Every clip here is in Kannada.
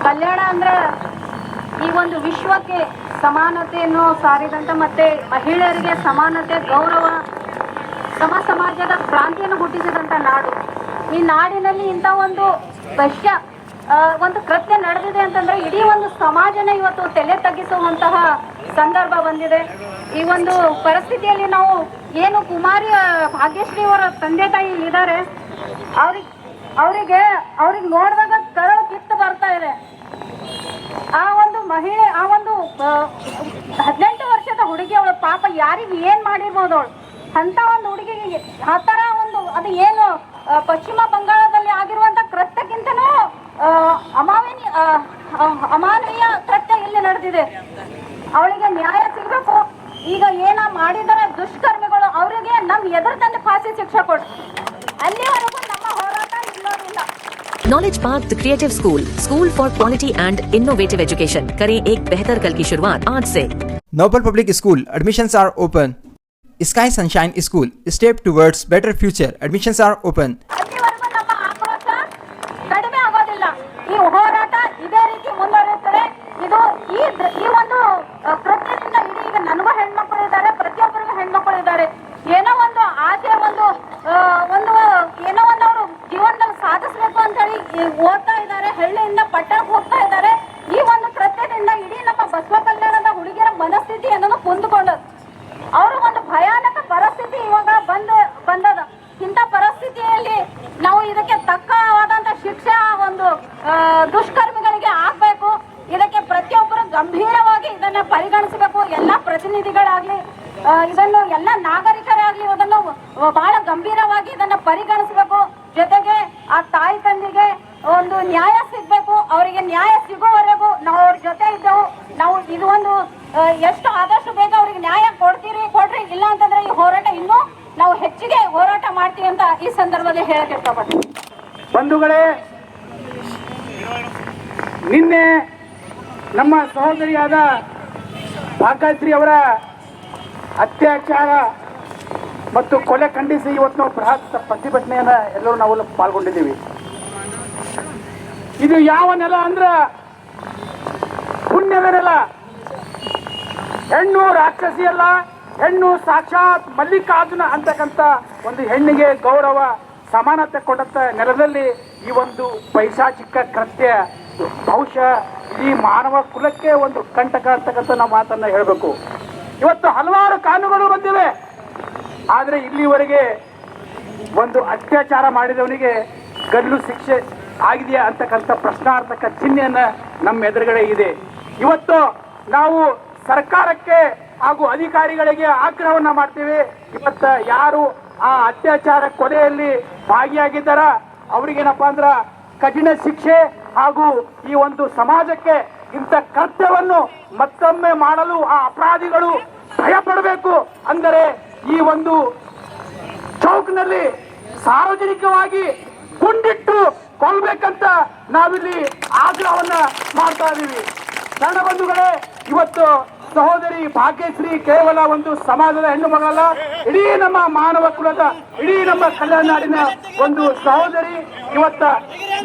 ಕಲ್ಯಾಣ ಅಂದ್ರೆ ಈ ಒಂದು ವಿಶ್ವಕ್ಕೆ ಸಮಾನತೆಯನ್ನು ಸಾರಿದಂಥ ಮತ್ತೆ ಮಹಿಳೆಯರಿಗೆ ಸಮಾನತೆ ಗೌರವ ಸಮಾಜದ ಕ್ರಾಂತಿಯನ್ನು ಹುಟ್ಟಿಸಿದಂಥ ನಾಡು. ಈ ನಾಡಿನಲ್ಲಿ ಇಂಥ ಒಂದು ಒಂದು ಕೃತ್ಯ ನಡೆದಿದೆ ಅಂತಂದ್ರೆ ಇಡೀ ಒಂದು ಸಮಾಜನ ಇವತ್ತು ತಲೆ ತಗ್ಗಿಸುವಂತಹ ಸಂದರ್ಭ ಬಂದಿದೆ. ಈ ಒಂದು ಪರಿಸ್ಥಿತಿಯಲ್ಲಿ ನಾವು ಏನು ಕುಮಾರಿ ಭಾಗ್ಯಶ್ರೀ ಅವರ ತಂದೆ ತಾಯಿ ಇದ್ದಾರೆ, ಅವ್ರಿಗೆ ನೋಡಿದಾಗ ಕರಳು ಕಿತ್ತು ಬರ್ತಾ ಇದೆ. ಆ ಒಂದು ಮಹಿಳೆ, ಆ ಒಂದು 18 ವರ್ಷದ ಹುಡುಗಿ, ಅವಳು ಪಾಪ ಯಾರಿಗೆ ಏನ್ ಮಾಡಿರ್ಬೋದು ಅವಳು. ಅಂತ ಒಂದು ಹುಡುಗಿಗೆ ಆ ತರ ಒಂದು ಅದು ಏನು ಪಶ್ಚಿಮ ಬಂಗಾಳದಲ್ಲಿ ಆಗಿರುವಂತ ಕೃತ್ಯಕ್ಕಿಂತನೂ ಅಮಾನವೀಯ ಕೃತ್ಯ ಇಲ್ಲಿ ನಡೆದಿದೆ. ಅವಳಿಗೆ ನ್ಯಾಯ ಸಿಗಬೇಕು. ಈಗ ಏನ ಮಾಡಿದರೆ ದುಷ್ಕರ್ಮಿಗಳು ಅವರಿಗೆ ನಮ್ ಎದುರು ತಂದೆ ಫಾಸಿ ಶಿಕ್ಷೆ ಕೊಡು. ಅಲ್ಲಿವರೆಗೂ ನಮ್ಮ ಹೋರಾಟ ಇಲ್ಲೋದಿಲ್ಲ. Knowledge Park the creative school for quality and innovative education. करें एक बेहतर कल की शुरुआत आज से। Noble Public School admissions are open. Sky Sunshine School step towards better future admissions are open. ಅಲ್ಲಿವರೆಗೂ ನಮ್ಮ ಆಕ್ರೋಶ ಕಡಿಮೆ ಆಗೋದಿಲ್ಲ. ಈ ಹೋರಾಟ ಇದೇ ರೀತಿ ಮುಂದುವರಿಯುತ್ತದೆ. ಇದು ಈ ಒಂದು ಕೃತ್ಯದಿಂದ ಇಡೀ ಈಗ ನನಗೂ ಹೆಣ್ಮಕ್ಳು ಇದ್ದಾರೆ, ಪ್ರತಿಯೊಬ್ಬರಿಗೂ ಹೆಣ್ಮಕ್ಳು ಇದ್ದಾರೆ. ಏನೋ ಒಂದು ಆಸೆ, ಏನೋ ಒಂದು ಅವರು ಜೀವನದಲ್ಲಿ ಸಾಧಿಸಬೇಕು ಅಂತ ಹೇಳಿ ಓದ್ತಾ ಇದ್ದಾರೆ, ಹಳ್ಳಿಯಿಂದ ಪಟ್ಟಣಕ್ಕೆ ಹೋಗ್ತಾ ಇದ್ದಾರೆ. ಈ ಒಂದು ಕೃತ್ಯದಿಂದ ಇಡೀ ನಮ್ಮ ಬಸವ ಕಲ್ಯಾಣದ ಹುಡುಗಿಯರ ಮನಸ್ಥಿತಿ ಅನ್ನೋದು ಕುಂದುಕೊಂಡದ್ದು. ಅವರು ಒಂದು ಭಯಾನಕ ಪರಿಸ್ಥಿತಿ ಇವಾಗ ಬಂದದ. ಇಂಥ ಪರಿಸ್ಥಿತಿಯಲ್ಲಿ ನಾವು ಇದಕ್ಕೆ ತಕ್ಕವಾದಂತ ಶಿಕ್ಷೆ ಒಂದು ದುಷ್ಕರ್ಮಿಗಳಿಗೆ ಆಗ್ಬೇಕು. ಇದಕ್ಕೆ ಪ್ರತಿಯೊಬ್ಬರು ಗಂಭೀರವಾಗಿ ಇದನ್ನ ಪರಿಗಣಿಸಬೇಕು. ಎಲ್ಲ ಪ್ರತಿನಿಧಿಗಳಾಗ್ಲಿ, ಇದನ್ನು ಎಲ್ಲ ನಾಗರಿಕರಾಗ್ಲಿ ಇದನ್ನು ಬಹಳ ಗಂಭೀರವಾಗಿ ಇದನ್ನ ಪರಿಗಣಿಸಬೇಕು. ಜೊತೆಗೆ ಆ ತಾಯಿ ತಂದೆಗೆ ಒಂದು ನ್ಯಾಯ ಸಿಗ್ಬೇಕು. ಅವರಿಗೆ ನ್ಯಾಯ ಸಿಗೋವರೆಗೂ ನಾವು ಅವ್ರ ಜೊತೆ ಇದ್ದೆವು. ನಾವು ಇದು ಒಂದು ಎಷ್ಟು ಆದಷ್ಟು ಬೇಗ ಅವ್ರಿಗೆ ನ್ಯಾಯ ಕೊಡ್ರಿ. ಇಲ್ಲ ಅಂತಂದ್ರೆ ಈ ಹೋರಾಟ ಇನ್ನೂ ನಾವು ಹೆಚ್ಚಿಗೆ ಹೋರಾಟ ಮಾಡ್ತೀವಿ ಅಂತ ಈ ಸಂದರ್ಭದಲ್ಲಿ ಹೇಳಕ್ ಇಷ್ಟಪಡ್ತೀನಿ. ಬಂಧುಗಳೇ, ನಿನ್ನೆ ನಮ್ಮ ಸಹೋದರಿಯಾದ ಭಾಗ್ಯಶ್ರೀ ಅವರ ಅತ್ಯಾಚಾರ ಮತ್ತು ಕೊಲೆ ಖಂಡಿಸಿ ಇವತ್ತು ನಾವು ಬೃಹತ್ ಪ್ರತಿಭಟನೆಯನ್ನ ಎಲ್ಲರೂ ನಾವು ಪಾಲ್ಗೊಂಡಿದ್ದೀವಿ. ಇದು ಯಾವ ನೆಲ ಅಂದ್ರ ಪುಣ್ಯದ ನೆಲ. ಹೆಣ್ಣು ರಾಕ್ಷಸಿ ಅಲ್ಲ, ಹೆಣ್ಣು ಸಾಕ್ಷಾತ್ ಮಲ್ಲಿಕಾರ್ಜುನ ಅಂತಕ್ಕಂಥ ಒಂದು ಹೆಣ್ಣಿಗೆ ಗೌರವ ಸಮಾನತೆ ಕೊಡಂತ ನೆಲದಲ್ಲಿ ಈ ಒಂದು ಪೈಶಾಚಿಕ ಕೃತ್ಯ ಬಹುಶಃ ಈ ಮಾನವ ಕುಲಕ್ಕೆ ಒಂದು ಕಂಟಕ ಅಂತಕ್ಕಂಥ ನಾವು ಮಾತನ್ನ ಹೇಳಬೇಕು. ಇವತ್ತು ಹಲವಾರು ಕಾನೂನುಗಳು ಬಂದಿವೆ, ಆದರೆ ಇಲ್ಲಿವರೆಗೆ ಒಂದು ಅತ್ಯಾಚಾರ ಮಾಡಿದವನಿಗೆ ಗಲ್ಲು ಶಿಕ್ಷೆ ಆಗಿದೆಯಾ ಅಂತಕ್ಕಂಥ ಪ್ರಶ್ನಾರ್ಥಕ ಚಿಹ್ನೆಯನ್ನ ನಮ್ಮ ಎದುರುಗಡೆ ಇದೆ. ಇವತ್ತು ನಾವು ಸರ್ಕಾರಕ್ಕೆ ಹಾಗೂ ಅಧಿಕಾರಿಗಳಿಗೆ ಆಗ್ರಹವನ್ನ ಮಾಡ್ತೀವಿ. ಇವತ್ತ ಯಾರು ಆ ಅತ್ಯಾಚಾರ ಕೊಲೆಯಲ್ಲಿ ಭಾಗಿಯಾಗಿದ್ದಾರ ಅವರಿಗೇನಪ್ಪ ಅಂದ್ರ ಕಠಿಣ ಶಿಕ್ಷೆ ಹಾಗೂ ಈ ಒಂದು ಸಮಾಜಕ್ಕೆ ಇಂಥ ಕೃತ್ಯವನ್ನು ಮತ್ತೊಮ್ಮೆ ಮಾಡಲು ಆ ಅಪರಾಧಿಗಳು ಭಯ ಪಡಬೇಕು. ಅಂದರೆ ಈ ಒಂದು ಚೌಕ್ನಲ್ಲಿ ಸಾರ್ವಜನಿಕವಾಗಿ ಗುಂಡಿಟ್ಟು ಕೊಲ್ಬೇಕಂತ ನಾವಿಲ್ಲಿ ಆಗ್ರಹವನ್ನ ಮಾಡ್ತಾ ಇದೀವಿ. ನನ್ನ ಬಂಧುಗಳೇ, ಇವತ್ತು ಸಹೋದರಿ ಭಾಗ್ಯಶ್ರೀ ಕೇವಲ ಒಂದು ಸಮಾಜದ ಹೆಣ್ಣು ಮಗಳಲ್ಲ, ಇಡೀ ನಮ್ಮ ಮಾನವ ಕುಲದ, ಇಡೀ ನಮ್ಮ ಕಲ್ಯಾಣ ನಾಡಿನ ಒಂದು ಸಹೋದರಿ. ಇವತ್ತ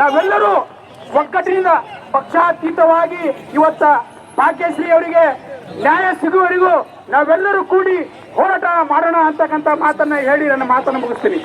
ನಾವೆಲ್ಲರೂ ಒಗ್ಗಟ್ಟಿನಿಂದ ಪಕ್ಷಾತೀತವಾಗಿ ಇವತ್ತ ಭಾಗ್ಯಶ್ರೀ ಅವರಿಗೆ ನ್ಯಾಯ ಸಿಗುವವರೆಗೂ ನಾವೆಲ್ಲರೂ ಕೂಡಿ ಹೋರಾಟ ಮಾಡೋಣ ಅಂತಕ್ಕಂಥ ಮಾತನ್ನ ಹೇಳಿ ನನ್ನ ಮಾತನ್ನು ಮುಗಿಸ್ತೀನಿ.